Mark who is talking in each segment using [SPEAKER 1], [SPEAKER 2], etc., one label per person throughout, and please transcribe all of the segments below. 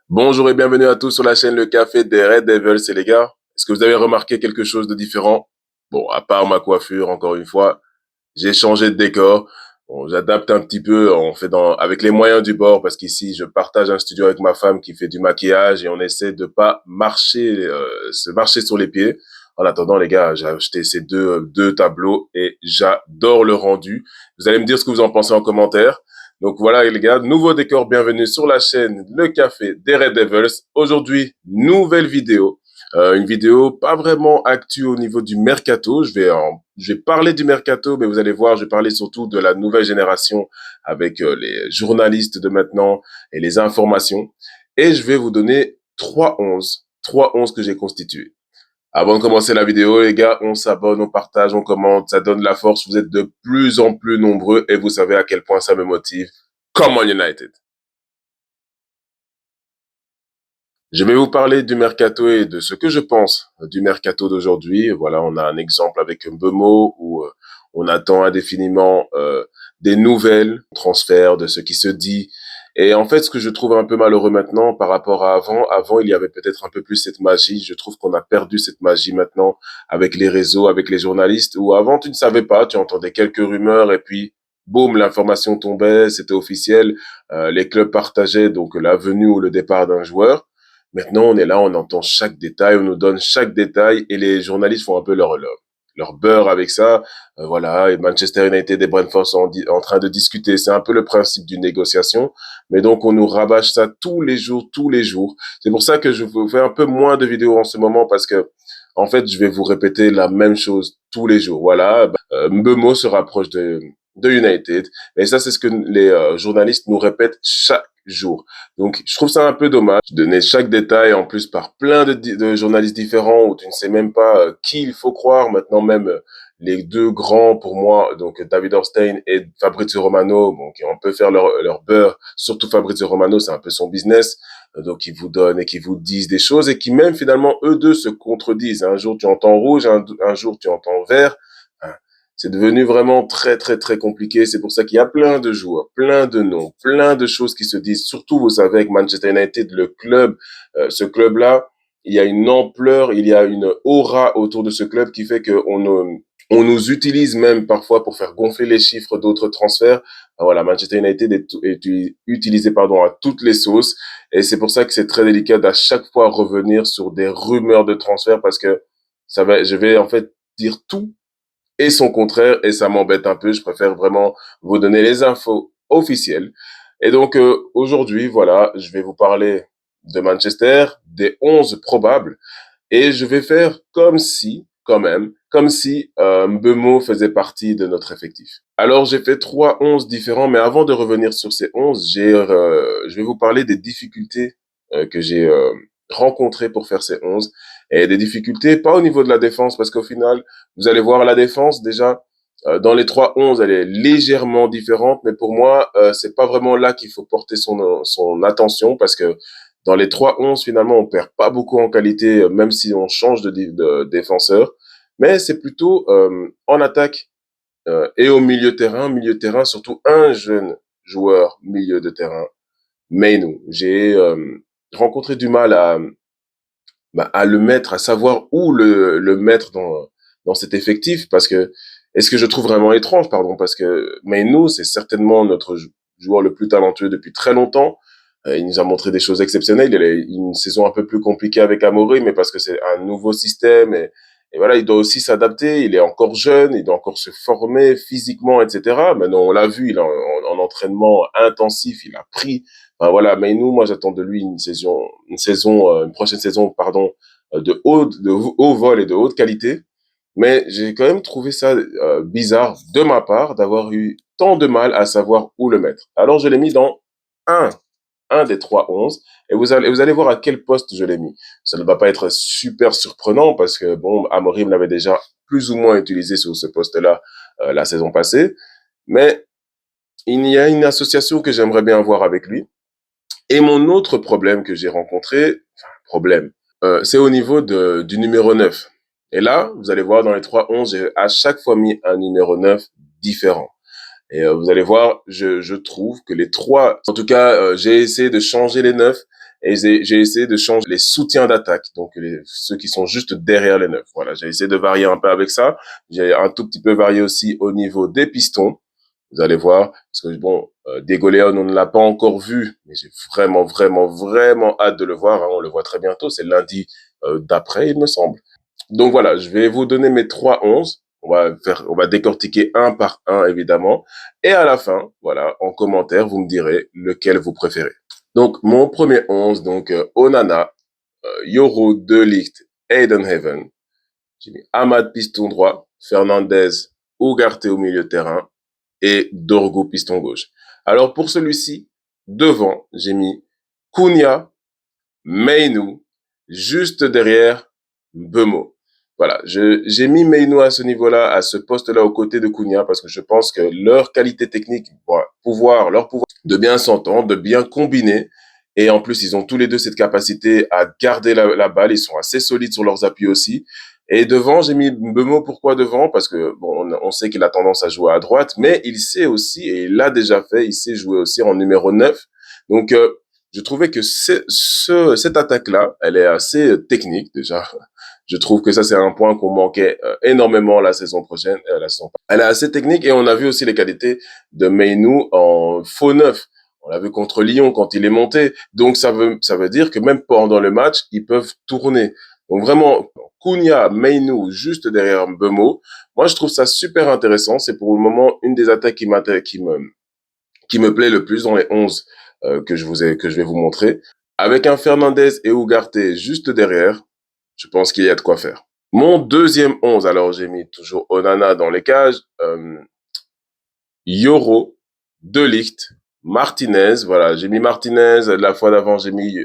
[SPEAKER 1] Bonjour et bienvenue à tous sur la chaîne Le Café des Red Devils, et les gars. Est-ce que vous avez remarqué quelque chose de différent? Bon, à part ma coiffure, encore une fois, j'ai changé de décor. Bon, j'adapte un petit peu, on fait avec les moyens du bord, parce qu'ici, je partage un studio avec ma femme qui fait du maquillage et on essaie de pas marcher, se marcher sur les pieds. En attendant, les gars, j'ai acheté ces deux tableaux et j'adore le rendu. Vous allez me dire ce que vous en pensez en commentaire. Donc voilà, les gars, nouveau décor, bienvenue sur la chaîne Le Café des Red Devils. Aujourd'hui, nouvelle vidéo. Une vidéo pas vraiment actu au niveau du mercato. Je vais parler du mercato, mais vous allez voir, je vais parler surtout de la nouvelle génération avec les journalistes de maintenant et les informations. Et je vais vous donner trois 11 que j'ai constitués. Avant de commencer la vidéo, les gars, on s'abonne, on partage, on commente, ça donne de la force. Vous êtes de plus en plus nombreux et vous savez à quel point ça me motive. Come on United! Je vais vous parler du mercato et de ce que je pense du mercato d'aujourd'hui. Voilà, on a un exemple avec Mbeumo où on attend indéfiniment des nouvelles transferts de ce qui se dit. Et en fait, ce que je trouve un peu malheureux maintenant par rapport à avant, il y avait peut-être un peu plus cette magie. Je trouve qu'on a perdu cette magie maintenant avec les réseaux, avec les journalistes, où avant, tu ne savais pas, tu entendais quelques rumeurs et puis, boum, l'information tombait, c'était officiel. Les clubs partageaient donc la venue ou le départ d'un joueur. Maintenant, on est là, on entend chaque détail, on nous donne chaque détail et les journalistes font un peu leur beurre avec ça. Voilà, et Manchester United et Brentford sont en train de discuter. C'est un peu le principe d'une négociation. Mais donc, on nous rabâche ça tous les jours, tous les jours. C'est pour ça que je vous fais un peu moins de vidéos en ce moment parce que, en fait, je vais vous répéter la même chose tous les jours. Voilà, Mbeumo se rapproche de United. Et ça, c'est ce que les journalistes nous répètent chaque jour. Donc, je trouve ça un peu dommage de donner chaque détail en plus par plein de journalistes différents où tu ne sais même pas qui il faut croire. Maintenant, même les deux grands pour moi, donc David Orstein et Fabrizio Romano, donc on peut faire leur beurre. Surtout Fabrizio Romano, c'est un peu son business. Donc, ils vous donnent et qui vous disent des choses et qui même finalement, eux deux se contredisent. Un jour, tu entends rouge, un jour, tu entends vert. Hein. C'est devenu vraiment très, très, très compliqué. C'est pour ça qu'il y a plein de joueurs, plein de noms, plein de choses qui se disent. Surtout, vous savez, avec Manchester United, le club, ce club-là, il y a une ampleur, il y a une aura autour de ce club qui fait on nous utilise même parfois pour faire gonfler les chiffres d'autres transferts. Voilà, Manchester United est utilisé pardon à toutes les sauces et c'est pour ça que c'est très délicat d'à chaque fois revenir sur des rumeurs de transfert parce que je vais en fait dire tout et son contraire, et ça m'embête un peu. Je préfère vraiment vous donner les infos officielles. Et donc, aujourd'hui, voilà, je vais vous parler de Manchester, des 11 probables, et je vais faire comme si, quand même, comme si Mbeumo faisait partie de notre effectif. Alors, j'ai fait 3 11 différents, mais avant de revenir sur ces 11, je vais vous parler des difficultés que j'ai rencontrées pour faire ces 11, et des difficultés, pas au niveau de la défense, parce qu'au final, vous allez voir la défense, déjà, dans les 3 11 elle est légèrement différente, mais pour moi, c'est pas vraiment là qu'il faut porter son attention, parce que dans les 3 11 finalement, on perd pas beaucoup en qualité, même si on change de défenseur. Mais c'est plutôt en attaque et au milieu de terrain, surtout un jeune joueur milieu de terrain, Mainoo. J'ai rencontré du mal à le mettre, à savoir où le mettre dans cet effectif, parce que, est ce que je trouve vraiment étrange, pardon, parce que Mainoo, c'est certainement notre joueur le plus talentueux depuis très longtemps. Il nous a montré des choses exceptionnelles. Il a eu une saison un peu plus compliquée avec Amorim, mais parce que c'est un nouveau système et voilà, il doit aussi s'adapter. Il est encore jeune, il doit encore se former physiquement, etc. Maintenant, on l'a vu, il est en entraînement intensif, il a pris. Enfin, voilà, mais nous, moi, j'attends de lui une prochaine saison, pardon, de haut vol et de haute qualité. Mais j'ai quand même trouvé ça bizarre de ma part d'avoir eu tant de mal à savoir où le mettre. Alors, je l'ai mis dans un un des 3 11 et vous allez voir à quel poste je l'ai mis. Ça ne va pas être super surprenant parce que bon, Amorim l'avait déjà plus ou moins utilisé sur ce poste-là la saison passée, mais il y a une association que j'aimerais bien voir avec lui. Et mon autre problème que j'ai rencontré, enfin problème, c'est au niveau du numéro 9. Et là, vous allez voir dans les 3 11 j'ai à chaque fois mis un numéro 9 différent. Et vous allez voir, je trouve que les trois, en tout cas, j'ai essayé de changer les neufs et j'ai essayé de changer les soutiens d'attaque, donc ceux qui sont juste derrière les 9. Voilà, j'ai essayé de varier un peu avec ça. J'ai un tout petit peu varié aussi au niveau des pistons. Vous allez voir, parce que bon, Diego Leon, on ne l'a pas encore vu, mais j'ai vraiment, vraiment, vraiment hâte de le voir. Hein. On le voit très bientôt, c'est lundi d'après, il me semble. Donc voilà, je vais vous donner mes 3-11. On va décortiquer un par un, évidemment. Et à la fin, voilà, en commentaire, vous me direz lequel vous préférez. Donc, mon premier 11, donc, Onana, Yoro, De Ligt, Aidenhaven. J'ai mis Ahmad piston droit, Fernandez, Ugarte au milieu de terrain et Dorgo piston gauche. Alors, pour celui-ci, devant, j'ai mis Cunha, Meinou, juste derrière Bemo. Voilà, j'ai mis Meinou à ce niveau-là, à ce poste-là aux côtés de Cunha, parce que je pense que leur qualité technique, leur pouvoir de bien s'entendre, de bien combiner, et en plus, ils ont tous les deux cette capacité à garder la balle, ils sont assez solides sur leurs appuis aussi. Et devant, j'ai mis Bemo, pourquoi devant? Parce que, bon, on sait qu'il a tendance à jouer à droite, mais il sait aussi, et il l'a déjà fait, il sait jouer aussi en numéro 9. Donc, je trouvais que cette attaque-là, elle est assez technique déjà. Je trouve que ça, c'est un point qu'on manquait énormément la saison prochaine. Elle est assez technique et on a vu aussi les qualités de Meinou en faux neuf. On l'a vu contre Lyon quand il est monté. Donc, ça veut dire que même pendant le match, ils peuvent tourner. Donc, vraiment, Cunha, Meinou, juste derrière Bemo. Moi, je trouve ça super intéressant. C'est pour le moment une des attaques qui me plaît le plus dans les 11 que je vais vous montrer. Avec un Fernandez et Ugarte juste derrière, je pense qu'il y a de quoi faire. Mon deuxième 11, alors j'ai mis toujours Onana dans les cages, Yoro, De Ligt, Martinez, voilà, j'ai mis Martinez, la fois d'avant j'ai mis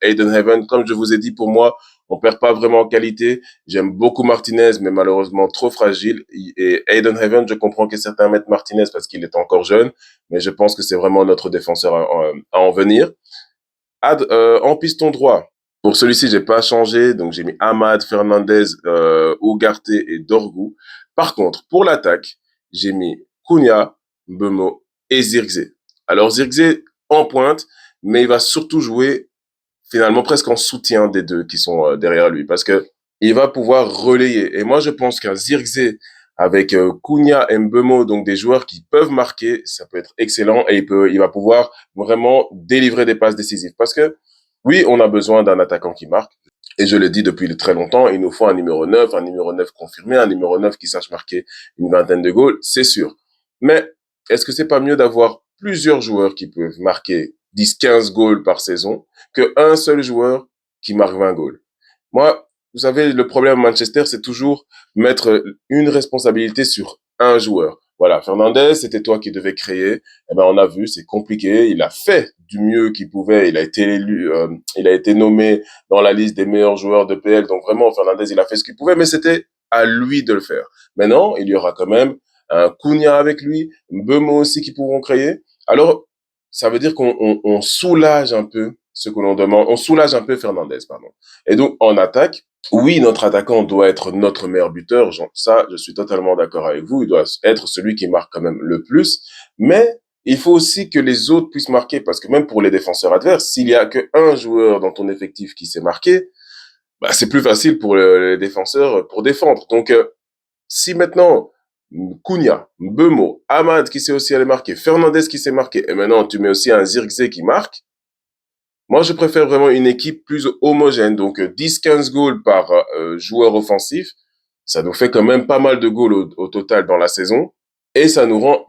[SPEAKER 1] Aidenhaven. Comme je vous ai dit, pour moi, on perd pas vraiment en qualité. J'aime beaucoup Martinez, mais malheureusement trop fragile. Et Aidenhaven, je comprends que certains mettent Martinez parce qu'il est encore jeune, mais je pense que c'est vraiment notre défenseur à en venir. En piston droit, pour celui-ci, j'ai pas changé, donc j'ai mis Ahmad, Fernandez, Ugarte et Dorgu. Par contre, pour l'attaque, j'ai mis Cunha, Bemo et Zirkzee. Alors Zirkzee en pointe, mais il va surtout jouer finalement presque en soutien des deux qui sont derrière lui, parce que il va pouvoir relayer. Et moi, je pense qu'un Zirkzee avec Cunha et Mbeumo, donc des joueurs qui peuvent marquer, ça peut être excellent et il va pouvoir vraiment délivrer des passes décisives. Parce que oui, on a besoin d'un attaquant qui marque. Et je le dis depuis très longtemps, il nous faut un numéro 9 confirmé, un numéro 9 qui sache marquer une vingtaine de goals, c'est sûr. Mais est-ce que c'est pas mieux d'avoir plusieurs joueurs qui peuvent marquer 10-15 goals par saison qu'un seul joueur qui marque 20 goals? Moi, vous savez, le problème à Manchester, c'est toujours mettre une responsabilité sur un joueur. Voilà, Fernandez, c'était toi qui devais créer. Eh ben, on a vu, c'est compliqué. Il a fait du mieux qu'il pouvait. Il a été élu, il a été nommé dans la liste des meilleurs joueurs de PL. Donc vraiment, Fernandez, il a fait ce qu'il pouvait, mais c'était à lui de le faire. Maintenant, il y aura quand même un Cunha avec lui, Mbeumo aussi qui pourront créer. Alors, ça veut dire qu'on soulage un peu ce que l'on demande. On soulage un peu Fernandez, pardon. Et donc, en attaque, oui, notre attaquant doit être notre meilleur buteur. Ça, je suis totalement d'accord avec vous. Il doit être celui qui marque quand même le plus. Mais il faut aussi que les autres puissent marquer, parce que même pour les défenseurs adverses, s'il y a qu'un joueur dans ton effectif qui sait marquer, bah, c'est plus facile pour les défenseurs pour défendre. Donc, si maintenant Cunha, Bemo, Ahmad qui sait aussi aller marquer, Fernandez qui sait marquer, et maintenant tu mets aussi un Zirkzee qui marque, moi je préfère vraiment une équipe plus homogène. Donc 10-15 goals par joueur offensif, ça nous fait quand même pas mal de goals au total dans la saison, et ça nous rend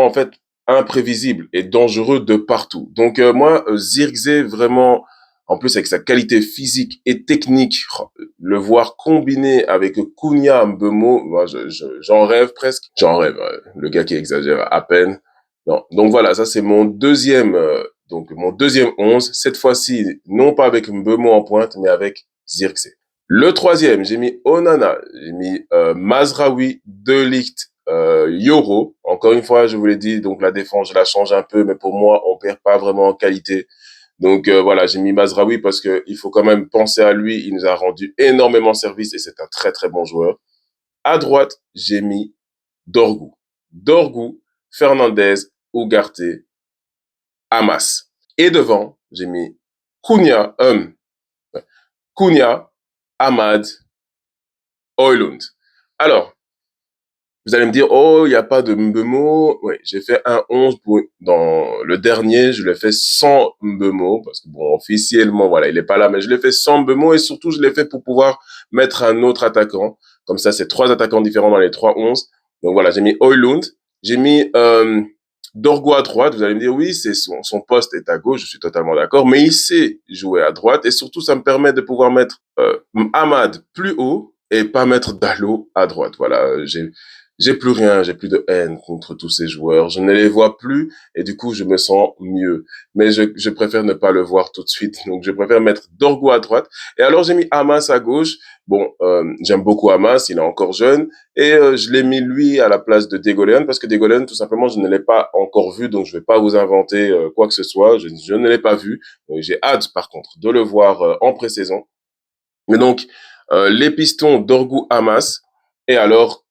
[SPEAKER 1] en fait imprévisible et dangereux de partout. Donc moi Zirkzee vraiment, en plus avec sa qualité physique et technique, le voir combiné avec Cunha Mbeumo, moi j'en rêve presque. J'en rêve, le gars qui exagère à peine. Non. Donc voilà, ça c'est mon deuxième 11, cette fois-ci non pas avec Mbeumo en pointe, mais avec Zirkzee. Le troisième, j'ai mis Onana, j'ai mis Mazraoui, De Ligt, Yoro. Encore une fois, je vous l'ai dit, donc la défense, je la change un peu, mais pour moi, on perd pas vraiment en qualité. Donc voilà, j'ai mis Mazraoui parce que il faut quand même penser à lui. Il nous a rendu énormément service et c'est un très très bon joueur. À droite, j'ai mis Dorgu. Dorgu, Fernandez, Ugarte, Hamas. Et devant, j'ai mis Cunha, Cunha, Ahmad, Højlund. Alors, vous allez me dire, oh, il n'y a pas de Mbeumo. Oui, j'ai fait un 11 pour, dans le dernier, je l'ai fait sans Mbeumo, parce que bon, officiellement, voilà, il n'est pas là, mais je l'ai fait sans Mbeumo et surtout, je l'ai fait pour pouvoir mettre un autre attaquant. Comme ça, c'est 3 attaquants différents dans les 3-11. Donc voilà, j'ai mis Højlund, j'ai mis Dorgo à droite. Vous allez me dire, oui, c'est son poste est à gauche, je suis totalement d'accord, mais il sait jouer à droite et surtout, ça me permet de pouvoir mettre Ahmad plus haut et pas mettre Dalot à droite. Voilà, j'ai plus rien, j'ai plus de haine contre tous ces joueurs. Je ne les vois plus et du coup, je me sens mieux. Mais je préfère ne pas le voir tout de suite. Donc, je préfère mettre Dorgo à droite. Et alors, j'ai mis Hamas à gauche. Bon, j'aime beaucoup Hamas, il est encore jeune. Et je l'ai mis lui à la place de Degoleon parce que Degoleon, tout simplement, je ne l'ai pas encore vu. Donc, je vais pas vous inventer quoi que ce soit. Je ne l'ai pas vu. J'ai hâte, par contre, de le voir en pré-saison. Mais donc, les pistons Dorgu Hamas, et alors,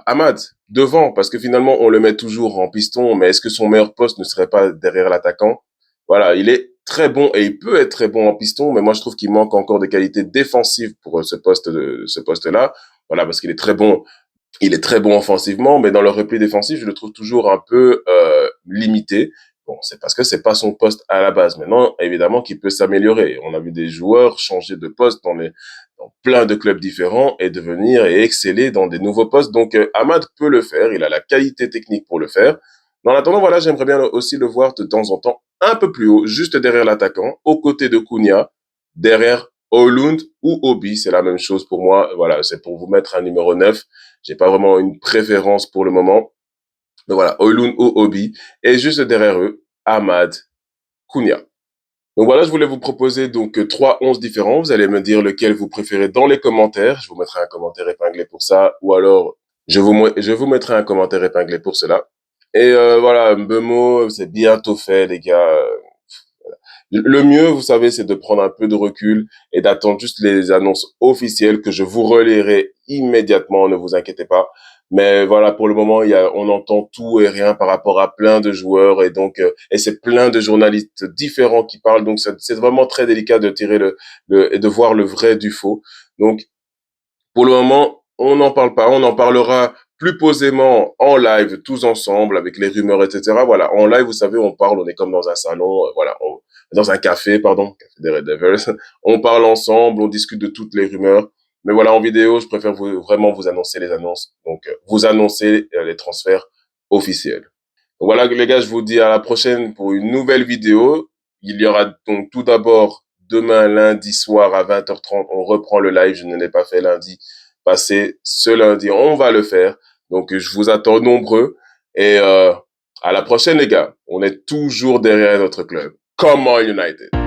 [SPEAKER 1] Ahmad, devant, parce que finalement, on le met toujours en piston, mais est-ce que son meilleur poste ne serait pas derrière l'attaquant? Voilà, il est très bon, et il peut être très bon en piston, mais moi, je trouve qu'il manque encore des qualités défensives pour ce poste-là. Voilà, parce qu'il est très bon, il est très bon offensivement, mais dans le repli défensif, je le trouve toujours un peu limité. Bon, c'est parce que c'est pas son poste à la base. Maintenant, évidemment, qu'il peut s'améliorer. On a vu des joueurs changer de poste dans plein de clubs différents et devenir et exceller dans des nouveaux postes. Donc, Ahmad peut le faire. Il a la qualité technique pour le faire. Dans l'attendant, voilà, j'aimerais bien aussi le voir de temps en temps un peu plus haut, juste derrière l'attaquant, aux côtés de Cunha, derrière Højlund ou Obi. C'est la même chose pour moi. Voilà, c'est pour vous mettre un numéro 9. J'ai pas vraiment une préférence pour le moment. Mais voilà, Højlund ou Obi. Et juste derrière eux, Ahmad, Cunha. Donc voilà, je voulais vous proposer donc 3-11 différents. Vous allez me dire lequel vous préférez dans les commentaires. Je vous mettrai un commentaire épinglé pour ça. Ou alors, je vous mettrai un commentaire épinglé pour cela. Et voilà, Mbeumo, c'est bientôt fait, les gars. Le mieux, vous savez, c'est de prendre un peu de recul et d'attendre juste les annonces officielles que je vous relayerai immédiatement, ne vous inquiétez pas. Mais voilà, pour le moment, on entend tout et rien par rapport à plein de joueurs et donc, et c'est plein de journalistes différents qui parlent. Donc, c'est vraiment très délicat de tirer et de voir le vrai du faux. Donc, pour le moment, on n'en parle pas. On en parlera plus posément en live, tous ensemble, avec les rumeurs, etc. Voilà, en live, vous savez, on parle, on est comme dans un salon, voilà, dans un café, pardon, café des Red Devils. On parle ensemble, on discute de toutes les rumeurs. Mais voilà, en vidéo, je préfère vraiment vous annoncer les annonces. Donc, vous annoncer les transferts officiels. Donc voilà, les gars, je vous dis à la prochaine pour une nouvelle vidéo. Il y aura donc tout d'abord demain, lundi soir à 20h30, on reprend le live. Je ne l'ai pas fait lundi passé. Ce lundi, on va le faire. Donc, je vous attends nombreux. Et à la prochaine, les gars. On est toujours derrière notre club. Come on, United!